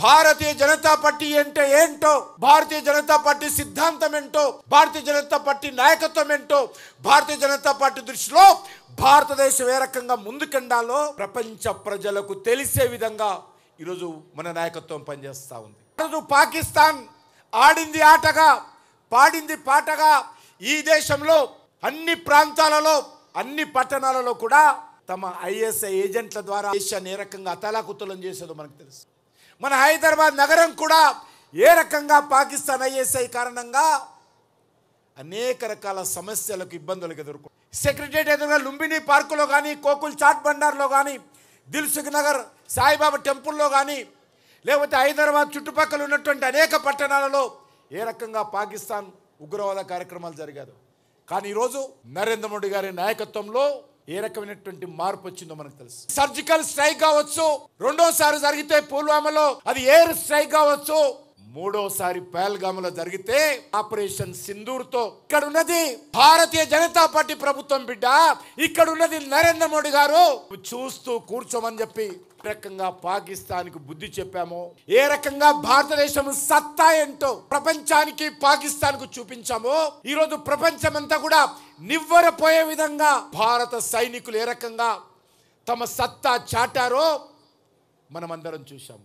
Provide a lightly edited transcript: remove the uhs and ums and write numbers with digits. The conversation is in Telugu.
భారతీయ జనతా పార్టీ అంటే ఏంటో, భారతీయ జనతా పార్టీ సిద్ధాంతం ఏంటో, భారతీయ జనతా పార్టీ నాయకత్వం ఏంటో, భారతీయ జనతా పార్టీ దృష్టిలో భారతదేశం ఏ రకంగా ముందుకెండాలో ప్రపంచ ప్రజలకు తెలిసే విధంగా ఈరోజు మన నాయకత్వం పనిచేస్తూ ఉంది. ఈరోజు పాకిస్తాన్ ఆడింది ఆటగా, పాడింది పాటగా ఈ దేశంలో అన్ని ప్రాంతాలలో, అన్ని పట్టణాలలో కూడా తమ ఐఎస్ఐ ఏజెంట్ల ద్వారా దేశాన్ని ఏ రకంగా అతలాకుతలం చేసేదో మనకు తెలుసు. మన హైదరాబాద్ నగరం కూడా ఏ రకంగా పాకిస్తాన్ ఐఎస్ఐ కారణంగా అనేక రకాల సమస్యలకు ఇబ్బందులకు ఎదుర్కొంది. సెక్రటరియట్ ఎదురుగా లుంబిని పార్కులో కానీ, కోకుల్ చాట్ బండార్లో కానీ, దిల్సుఖ్ నగర్ సాయిబాబా టెంపుల్లో కానీ, లేకపోతే హైదరాబాద్ చుట్టుపక్కల ఉన్నటువంటి అనేక పట్టణాలలో ఏ రకంగా పాకిస్తాన్ ఉగ్రవాద కార్యక్రమాలు జరిగారు. కానీ ఈరోజు నరేంద్ర మోడీ గారి నాయకత్వంలో ఏ రకమైనటువంటి మార్పు వచ్చిందో మనకు తెలుసు. సర్జికల్ స్ట్రైక్ కావచ్చు, రెండోసారి జరిగితే పుల్వామాలో అది ఎయిర్ స్ట్రైక్ కావచ్చు, మూడోసారి పహల్గామ్లో జరిగితే ఆపరేషన్ సింధూర్ తో ఇక్కడ ఉన్నది భారతీయ జనతా పార్టీ ప్రభుత్వం బిడ్డ, ఇక్కడ ఉన్నది నరేంద్ర మోడీ గారు. చూస్తూ కూర్చోమని చెప్పి ఏ రకంగా పాకిస్తాన్ కు బుద్ధి చెప్పామో, ఏ రకంగా భారతదేశం సత్తా ఏంటో ప్రపంచానికి పాకిస్తాన్ కు చూపించామో, ఈరోజు ప్రపంచమంతా కూడా నివ్వరపోయే విధంగా భారత సైనికులు ఏ రకంగా తమ సత్తా చాటారో మనమందరం చూశాము.